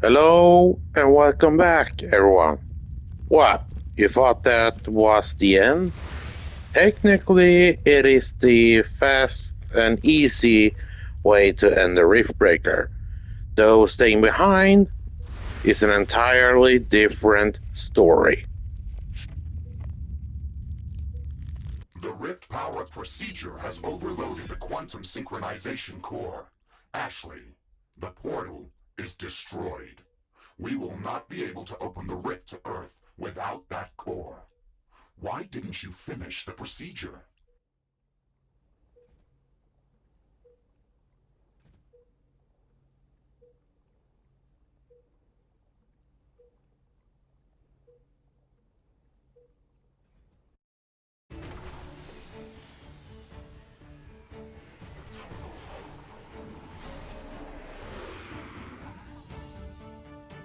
Hello and welcome back, everyone. What? You thought that was the end? Technically, it is the fast and easy way to end the Riftbreaker, though staying behind is an entirely different story. The Rift Power procedure has overloaded the quantum synchronization core. Ashley, the portal is destroyed. We will not be able to open the rift to Earth without that core. Why didn't you finish the procedure?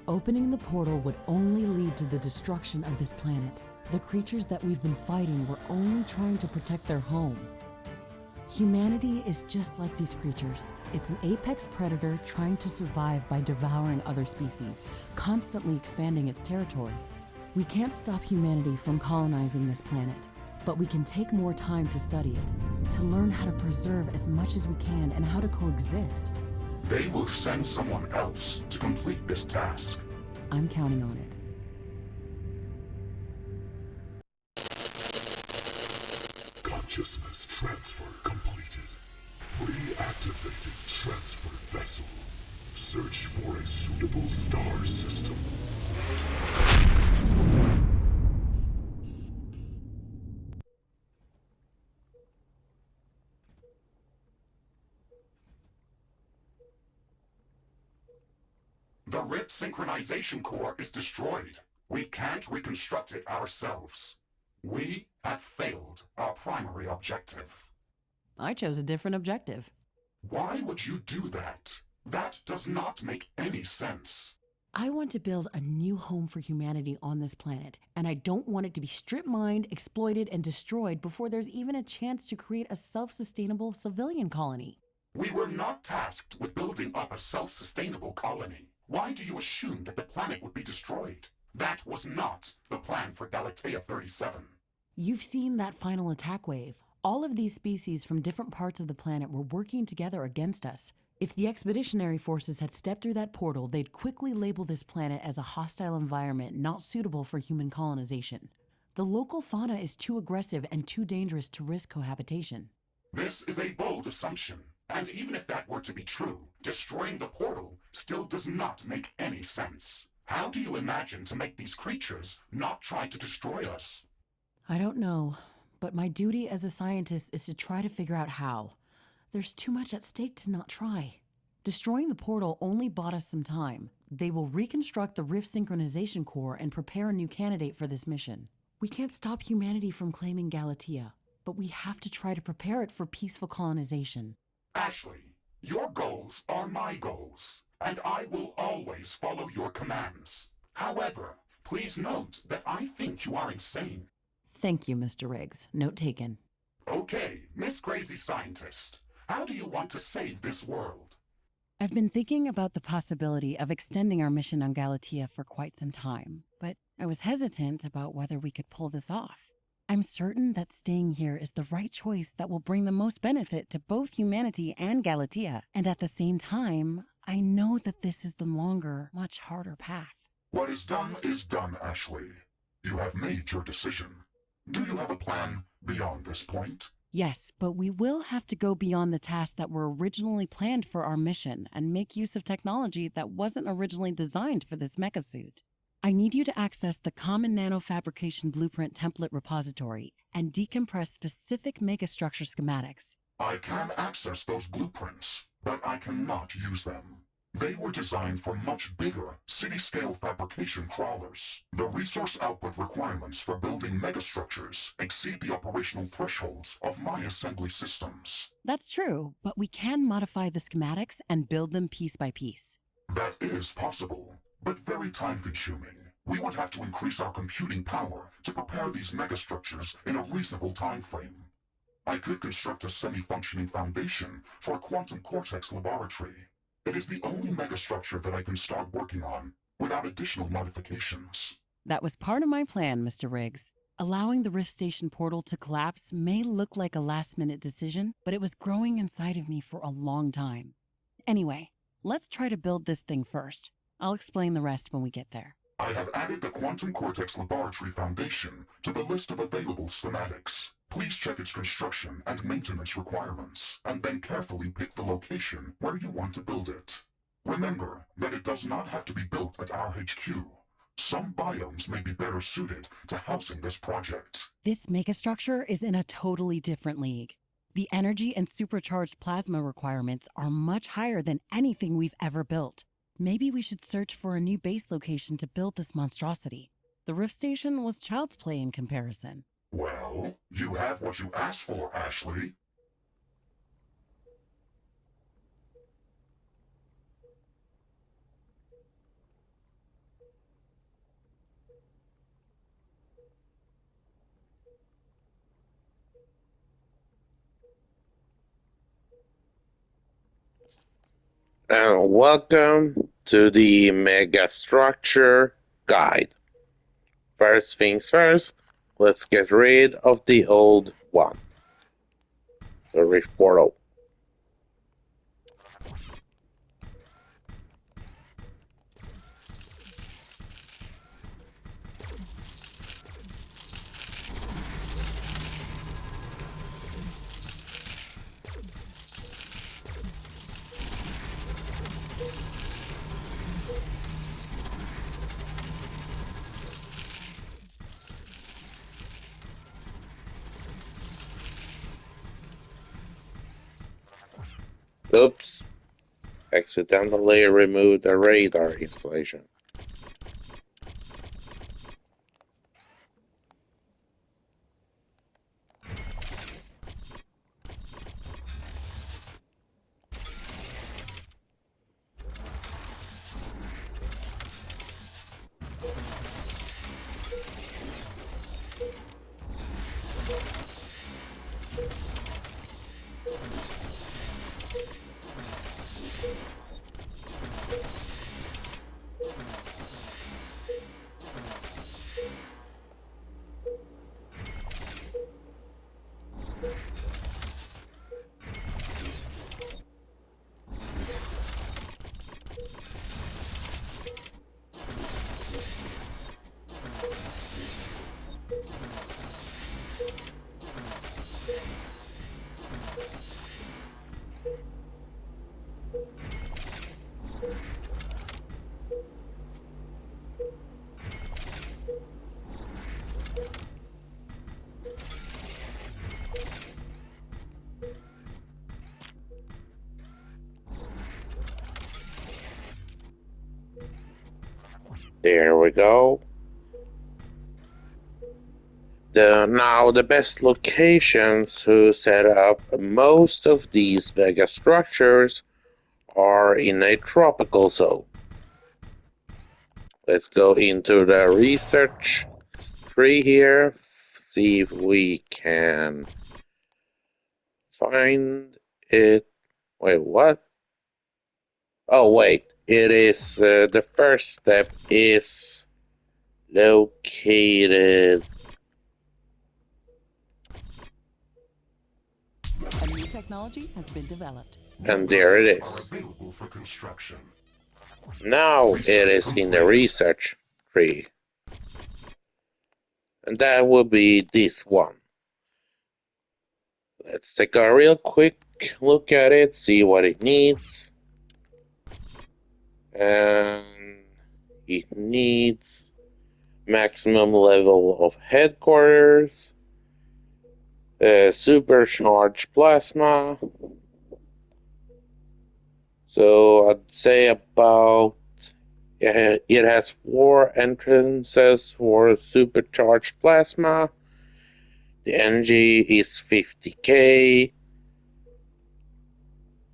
Opening the portal would only lead to the destruction of this planet. The creatures that we've been fighting were only trying to protect their home. Humanity is just like these creatures. It's an apex predator trying to survive by devouring other species, constantly expanding its territory. We can't stop humanity from colonizing this planet, but we can take more time to study it, to learn how to preserve as much as we can and how to coexist. They will send someone else to complete this task. I'm counting on it. Consciousness transfer completed. Reactivating transfer vessel. Search for a suitable star system. The Rift synchronization core is destroyed. We can't reconstruct it ourselves. We have failed our primary objective. I chose a different objective. Why would you do that? That does not make any sense. I want to build a new home for humanity on this planet, and I don't want it to be strip-mined, exploited, and destroyed before there's even a chance to create a self-sustainable civilian colony. We were not tasked with building up a self-sustainable colony. Why do you assume that the planet would be destroyed? That was not the plan for Galatea 37. You've seen that final attack wave. All of these species from different parts of the planet were working together against us. If the expeditionary forces had stepped through that portal, they'd quickly label this planet as a hostile environment not suitable for human colonization. The local fauna is too aggressive and too dangerous to risk cohabitation. This is a bold assumption, and even if that were to be true, destroying the portal still does not make any sense. How do you imagine to make these creatures not try to destroy us? I don't know, but my duty as a scientist is to try to figure out how. There's too much at stake to not try. Destroying the portal only bought us some time. They will reconstruct the Rift synchronization core and prepare a new candidate for this mission. We can't stop humanity from claiming Galatea, but we have to try to prepare it for peaceful colonization. Ashley, your goals are my goals, and I will always follow your commands. However, please note that I think you are insane. Thank you, Mr. Riggs. Note taken. Okay, Miss Crazy Scientist, how do you want to save this world? I've been thinking about the possibility of extending our mission on Galatea for quite some time, but I was hesitant about whether we could pull this off. I'm certain that staying here is the right choice that will bring the most benefit to both humanity and Galatea, and at the same time, I know that this is the longer, much harder path. What is done, Ashley. You have made your decision. Do you have a plan beyond this point? Yes, but we will have to go beyond the tasks that were originally planned for our mission and make use of technology that wasn't originally designed for this mecha-suit. I need you to access the Common Nanofabrication Blueprint Template Repository and decompress specific megastructure schematics. I can access those blueprints, but I cannot use them. They were designed for much bigger, city-scale fabrication crawlers. The resource output requirements for building megastructures exceed the operational thresholds of my assembly systems. That's true, but we can modify the schematics and build them piece by piece. That is possible, but very time-consuming. We would have to increase our computing power to prepare these megastructures in a reasonable time frame. I could construct a semi-functioning foundation for a quantum cortex laboratory. It is the only megastructure that I can start working on without additional modifications. That was part of my plan, Mr. Riggs. Allowing the Rift Station portal to collapse may look like a last-minute decision, but it was growing inside of me for a long time. Anyway, let's try to build this thing first. I'll explain the rest when we get there. I have added the Quantum Cortex Laboratory Foundation to the list of available schematics. Please check its construction and maintenance requirements, and then carefully pick the location where you want to build it. Remember that it does not have to be built at our HQ. Some biomes may be better suited to housing this project. This megastructure is in a totally different league. The energy and supercharged plasma requirements are much higher than anything we've ever built. Maybe we should search for a new base location to build this monstrosity. The Rift Station was child's play in comparison. Well, you have what you asked for, Ashley. And welcome to the Megastructure Guide. First things first, let's get rid of the old one. The Rift Portal. Oops. Accidentally removed the radar installation. There we go. Now the best locations to set up most of these megastructures are in a tropical zone. Let's go into the research tree here, see if we can find it. Wait, what? Oh, wait. It is the first step is located. A new technology has been developed. And there it Are is. available for construction. Now it is in the research tree. And that will be this one. Let's take a real quick look at it, see what it needs. And it needs maximum level of headquarters, supercharged plasma. So I'd say about it has 4 entrances for supercharged plasma. The energy is 50k.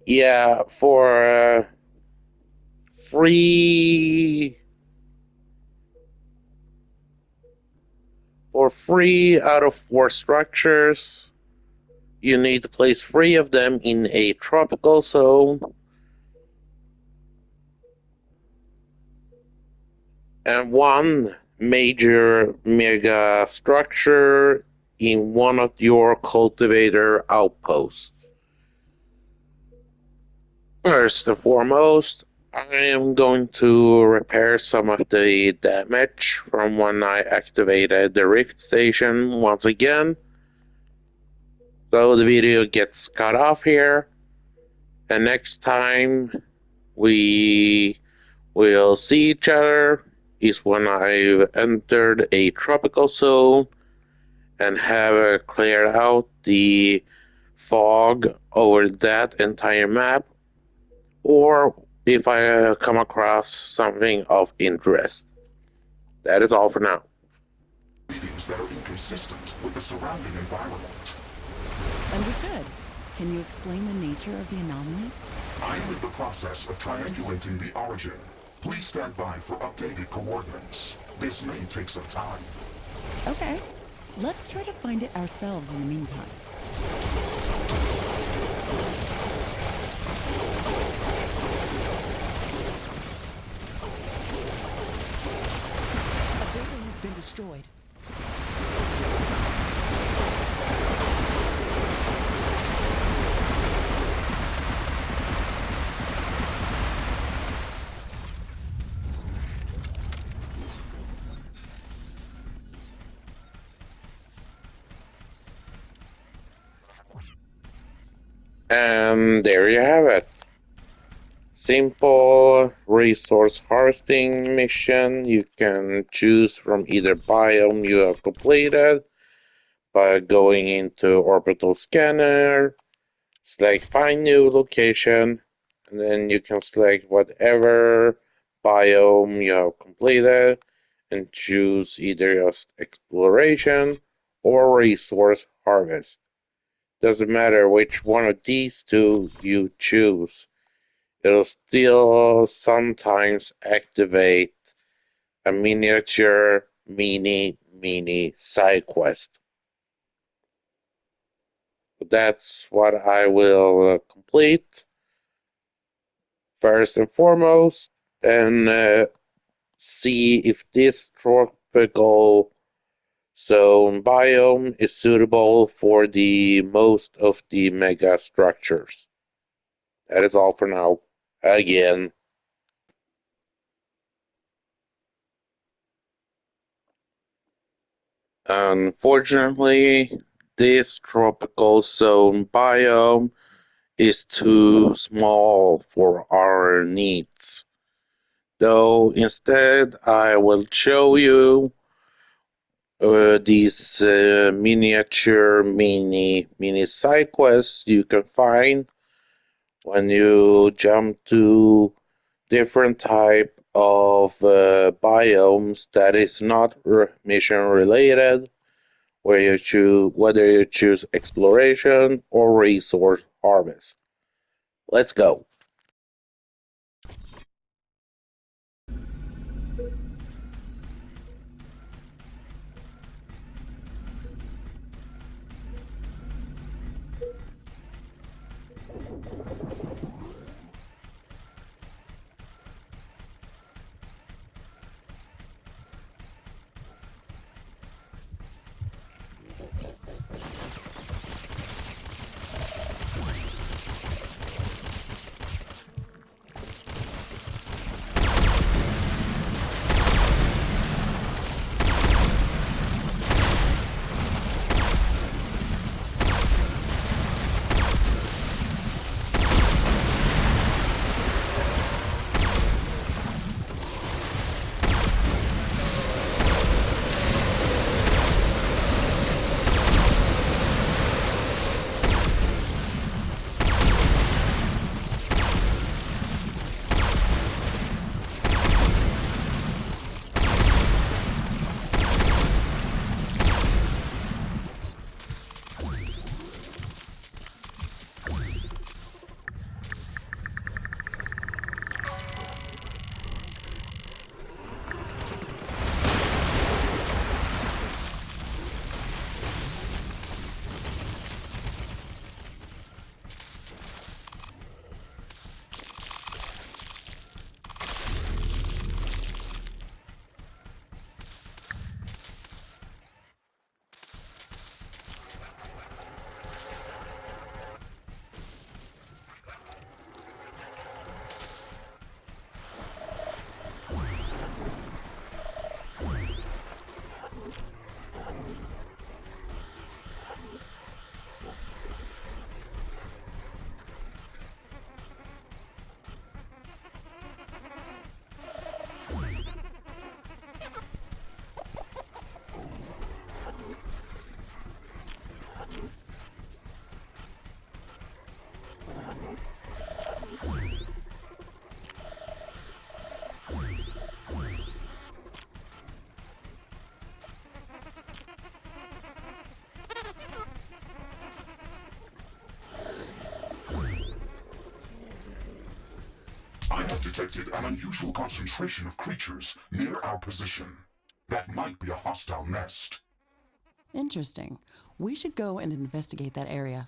Yeah, for free out of 4 structures, you need to place 3 of them in a tropical zone. and one major mega structure in one of your cultivator outposts. First and foremost, I am going to repair some of the damage from when I activated the Rift Station once again. So the video gets cut off here, and next time we will see each other is when I've entered a tropical zone and have cleared out the fog over that entire map, or if I come across something of interest. That is all for now. Readings that are inconsistent with the surrounding environment. Understood. Can you explain the nature of the anomaly? I am in the process of triangulating the origin. Please stand by for updated coordinates. This may take some time. Okay. Let's try to find it ourselves in the meantime. A building has been destroyed. And there you have it. Simple resource harvesting mission. You can choose from either biome you have completed by going into orbital scanner, select find new location, and then you can select whatever biome you have completed and choose either just exploration or resource harvest. Doesn't matter which one of these two you choose, it'll still sometimes activate a miniature mini side quest. That's what I will complete first and foremost, and see if this tropical zone biome is suitable for the most of the mega structures. That is all for now. Again. Unfortunately, this tropical zone biome is too small for our needs. Though instead, I will show you these miniature mini side quests you can find when you jump to different type of biomes that is not mission related, where you choose whether you choose exploration or resource harvest. Let's go. I have detected an unusual concentration of creatures near our position. That might be a hostile nest. Interesting. We should go and investigate that area.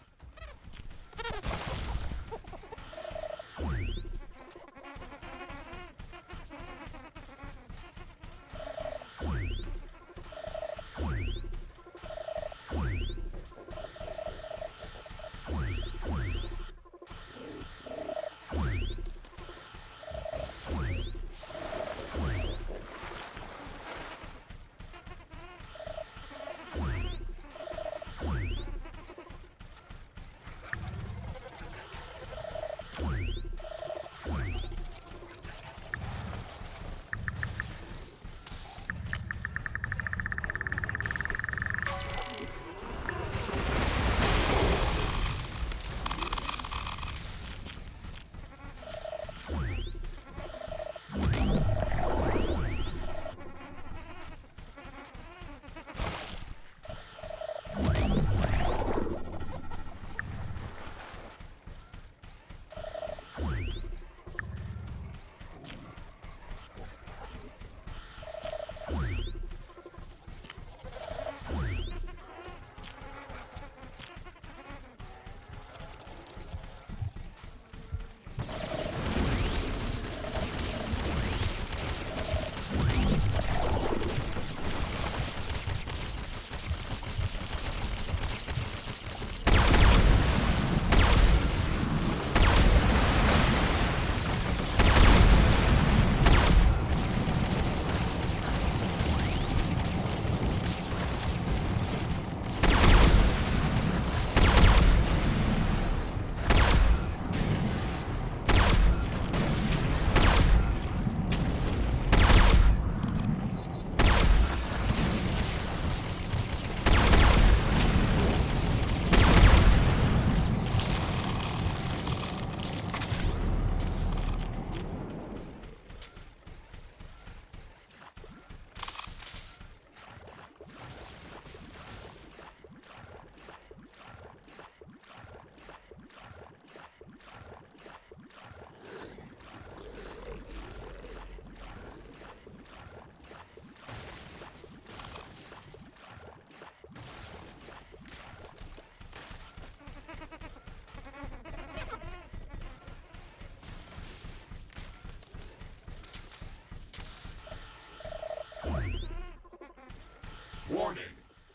Warning!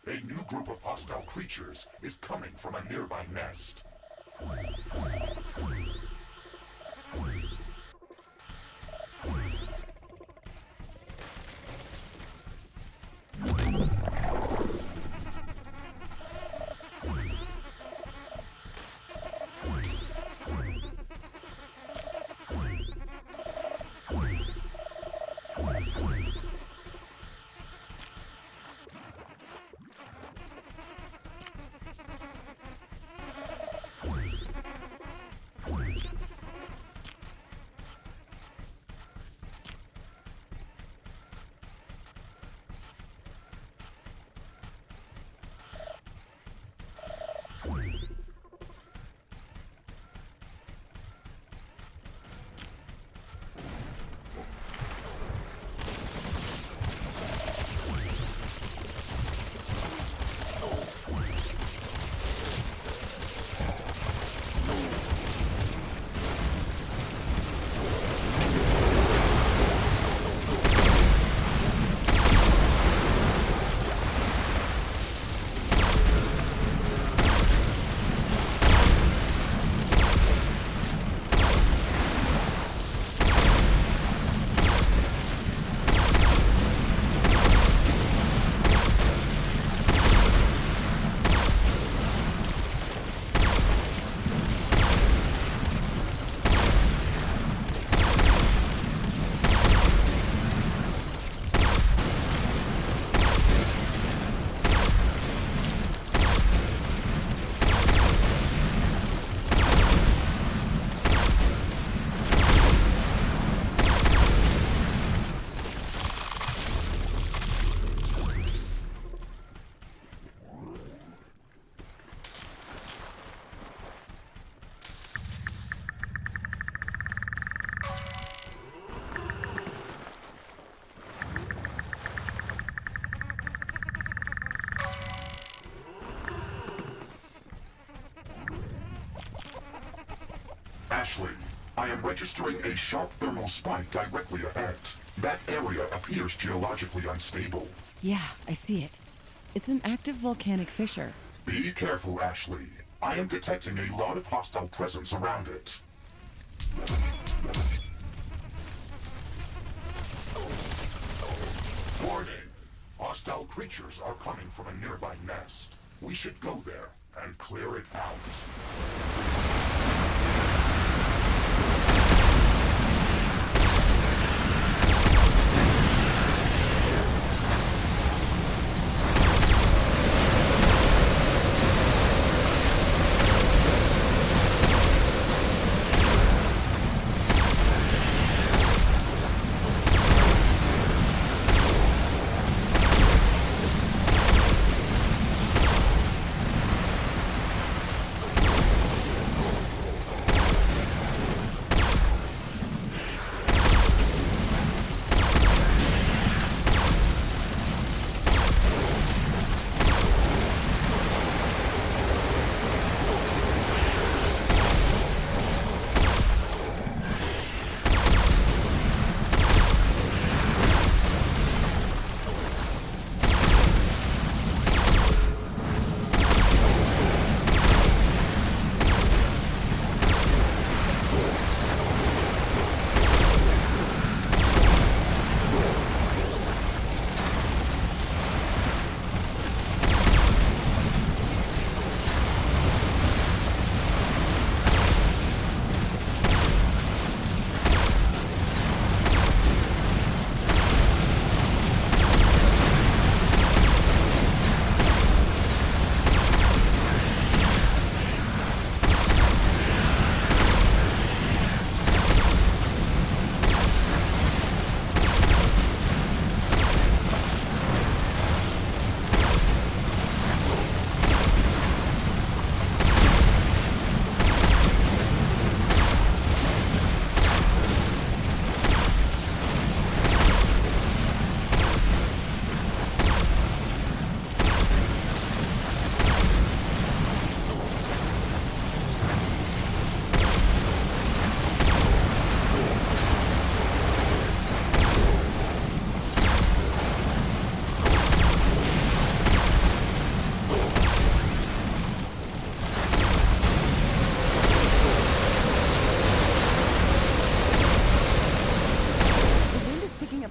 A new group of hostile creatures is coming from a nearby nest. Ashley, I am registering a sharp thermal spike directly ahead. That area appears geologically unstable. Yeah, I see it. It's an active volcanic fissure. Be careful, Ashley. I am detecting a lot of hostile presence around it. Warning! Hostile creatures are coming from a nearby nest. We should go there and clear it out.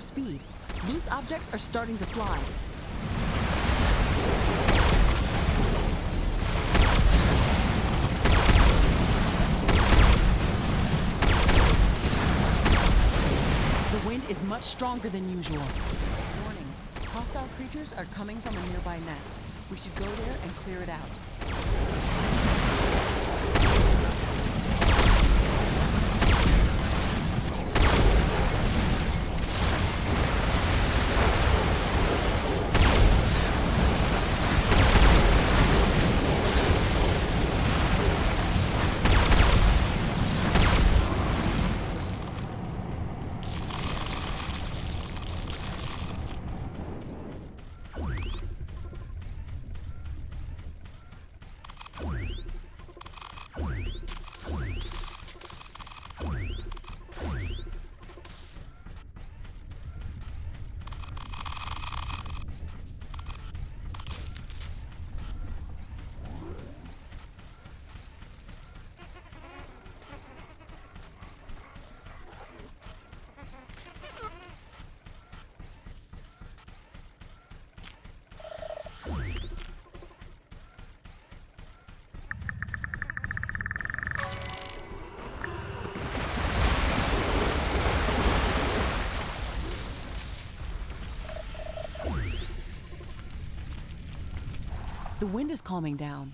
Speed. Loose objects are starting to fly. The wind is much stronger than usual. Warning. Hostile creatures are coming from a nearby nest. We should go there and clear it out. The wind is calming down.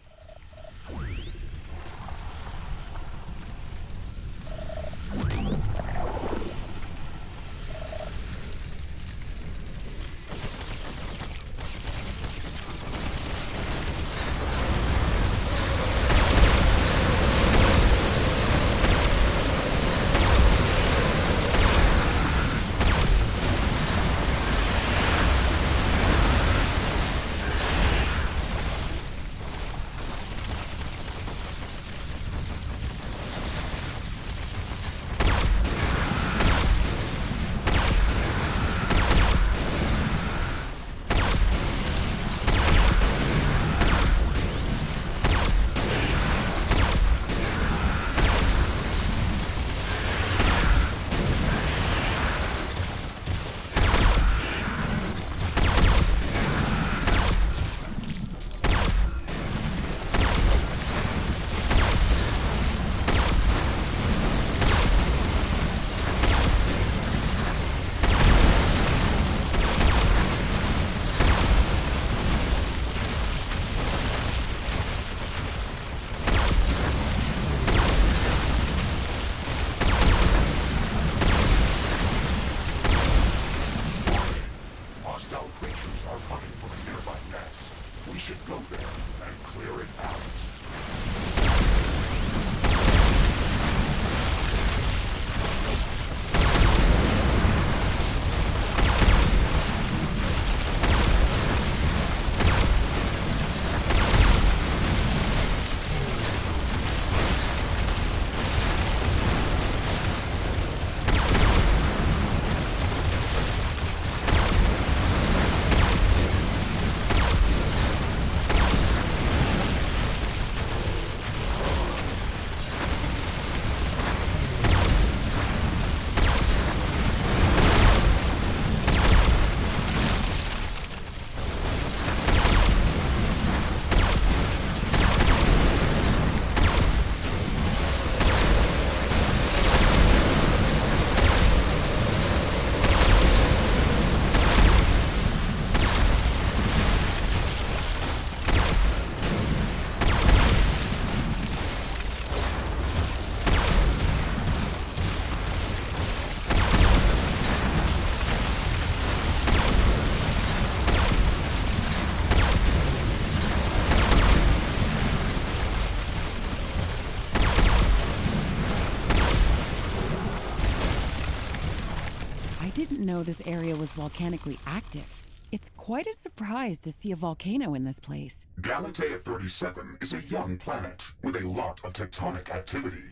didn't know this area was volcanically active. It's quite a surprise to see a volcano in this place. Galatea 37 is a young planet with a lot of tectonic activity.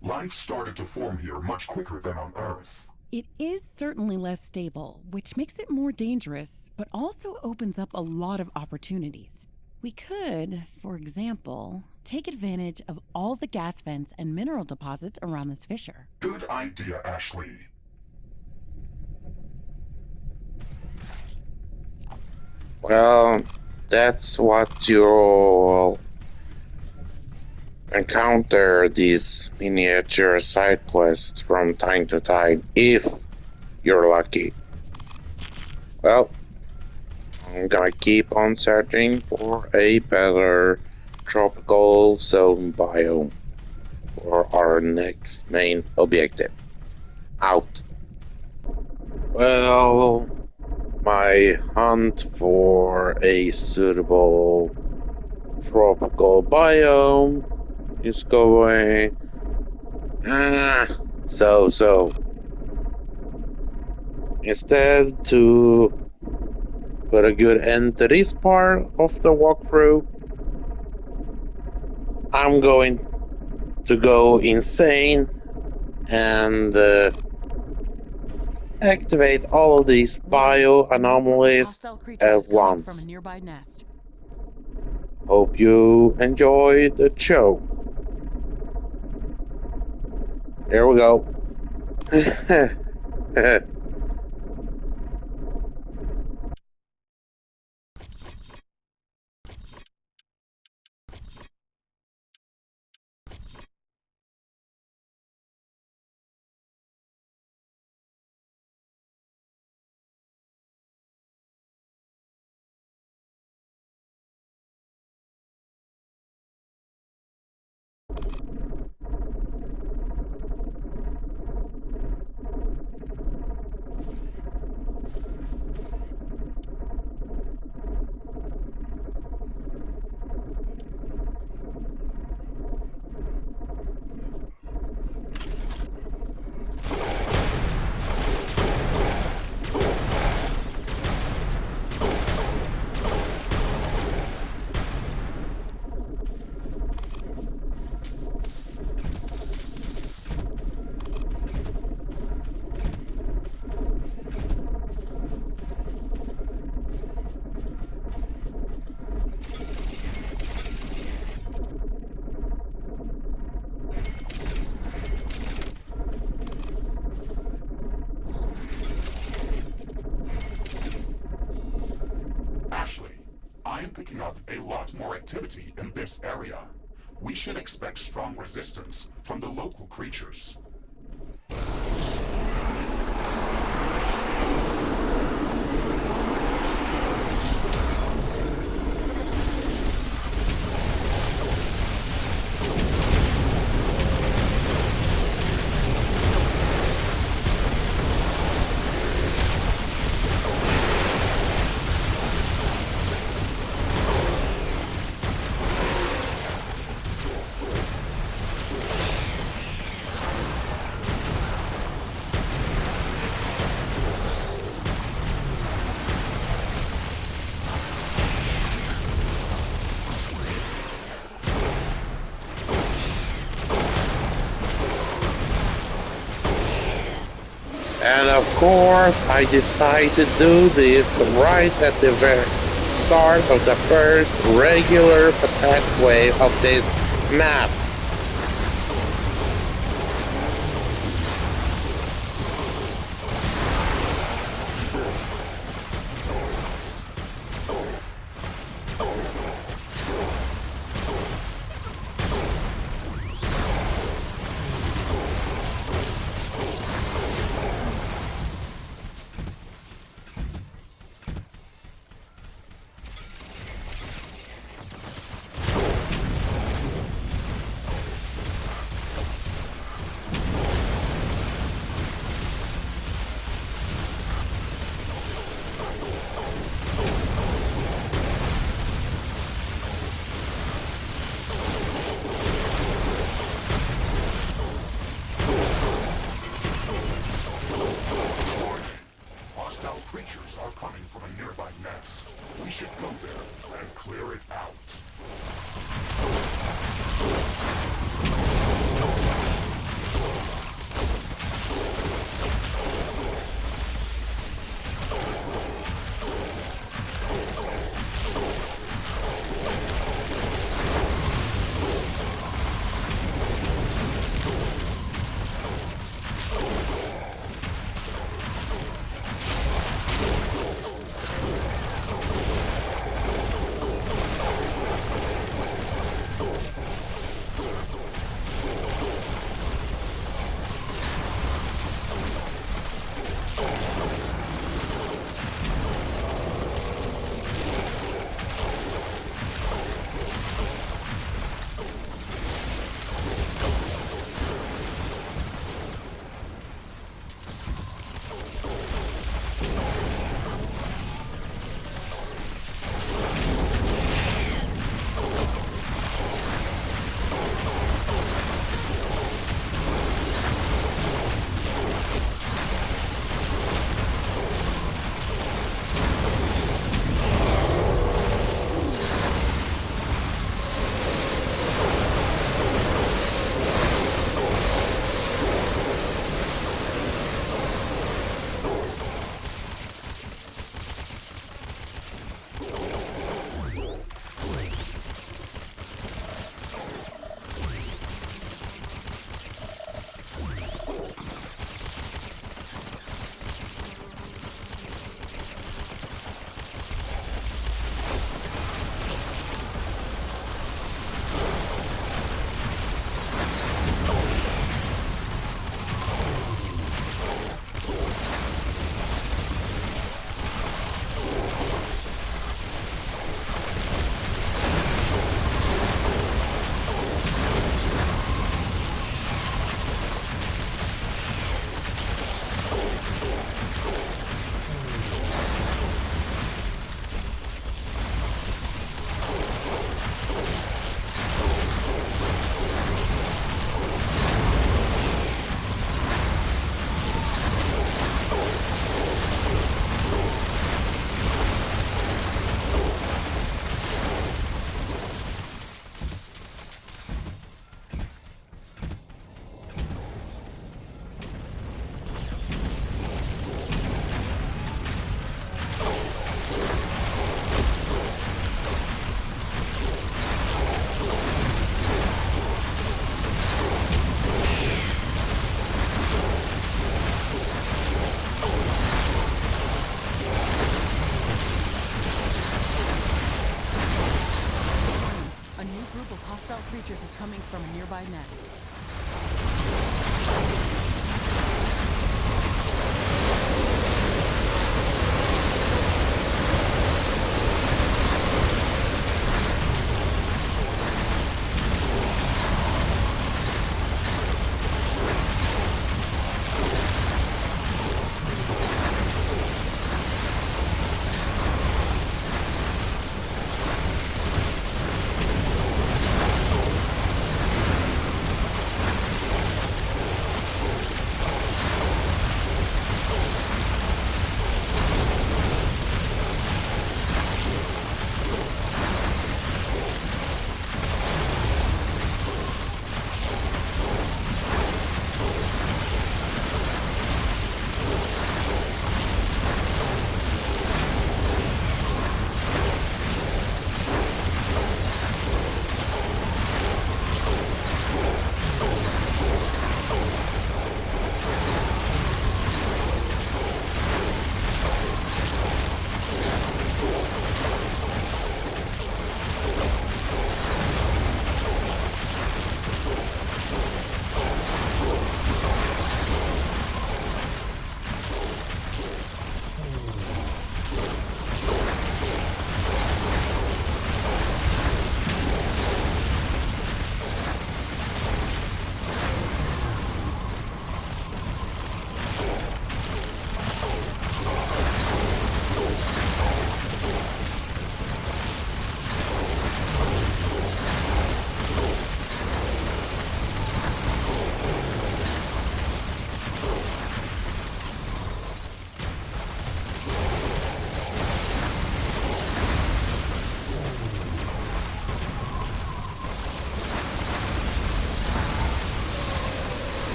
Life started to form here much quicker than on Earth. It is certainly less stable, which makes it more dangerous, but also opens up a lot of opportunities. We could, for example, take advantage of all the gas vents and mineral deposits around this fissure. Good idea, Ashley. Well, that's what you'll encounter these miniature side quests from time to time, if you're lucky. Well, I'm gonna keep on searching for a better tropical zone biome for our next main objective. Out. Well, my hunt for a suitable tropical biome is going so. Instead, to put a good end to this part of the walkthrough, I'm going to go insane and activate all of these bioanomalies Hostile creatures at is coming from once. a nearby nest. Hope you enjoy the show. Here we go. Ashley, I'm picking up a lot more activity in this area. We should expect strong resistance from the local creatures. And of course, I decided to do this right at the very start of the first regular attack wave of this map. should go there and clear it out. Hostile creatures is coming from a nearby nest.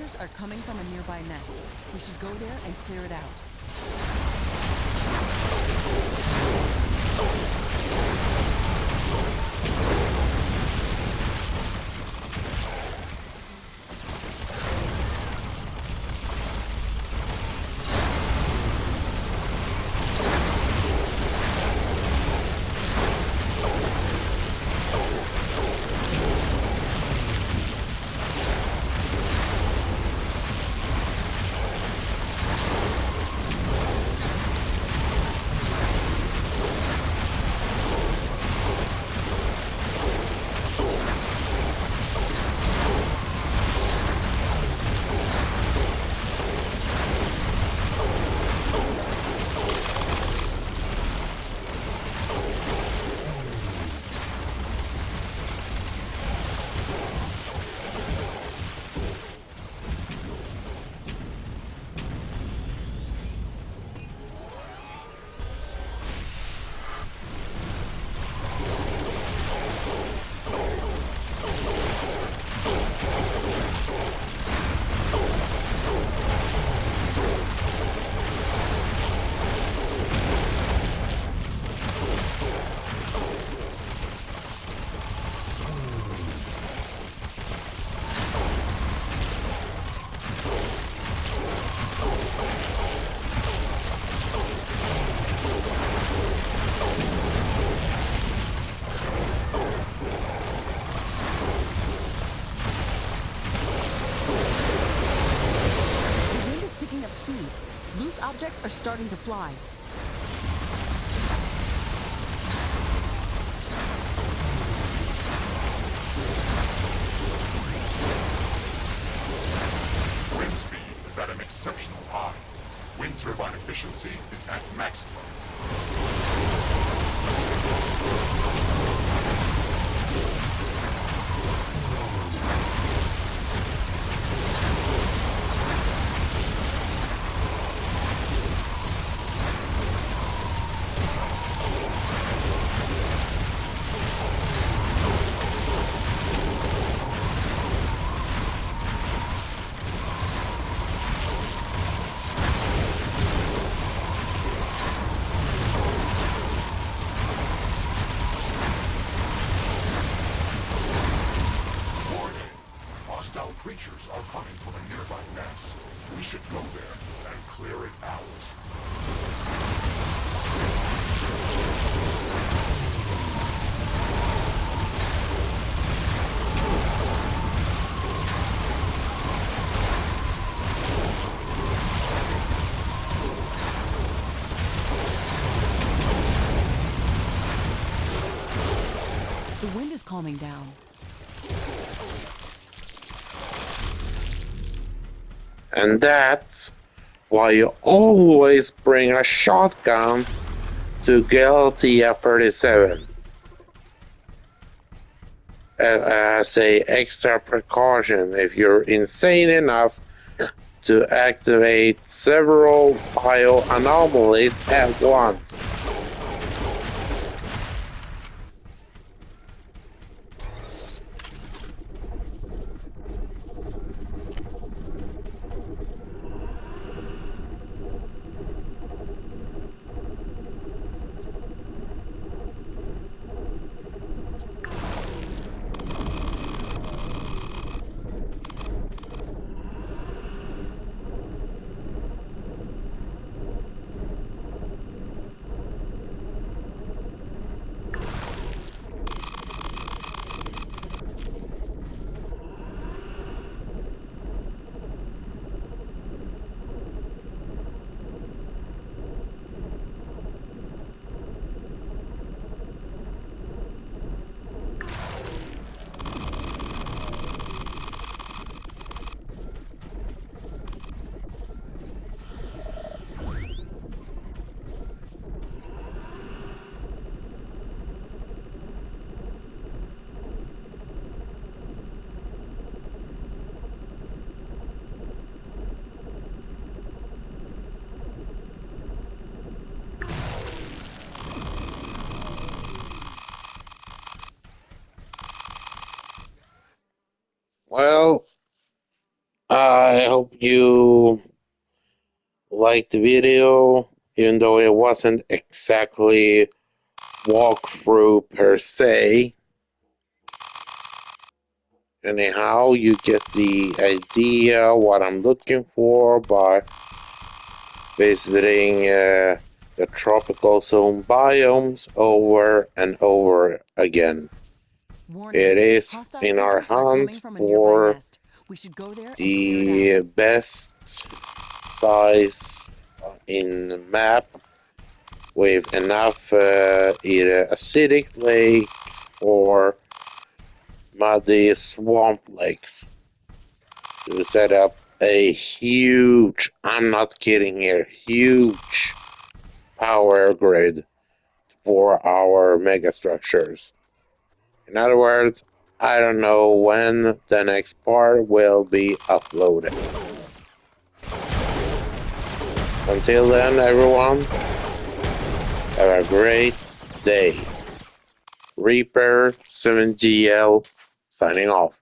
creatures are coming from a nearby nest. We should go there and clear it out. Loose objects are starting to fly. Wind speed is at an exceptional high. Wind turbine efficiency is at maximum. Hostile creatures are coming from a nearby nest. We should go there and clear it out. The wind is calming down. And that's why you always bring a shotgun to Galtia 37 as a extra precaution if you're insane enough to activate several bioanomalies at once. hope you liked the video, even though it wasn't exactly walkthrough per se. Anyhow, you get the idea what I'm looking for by visiting the tropical zone biomes over and over again. Warning. It is Hostile in our creatures are coming hunt from a nearby for nest. We should go there and clear it the out. best size in the map with enough either acidic lakes or muddy swamp lakes to set up a huge, I'm not kidding here, huge power grid for our megastructures. In other words, I don't know when the next part will be uploaded. Until then, everyone, have a great day. Reaper 7GL signing off.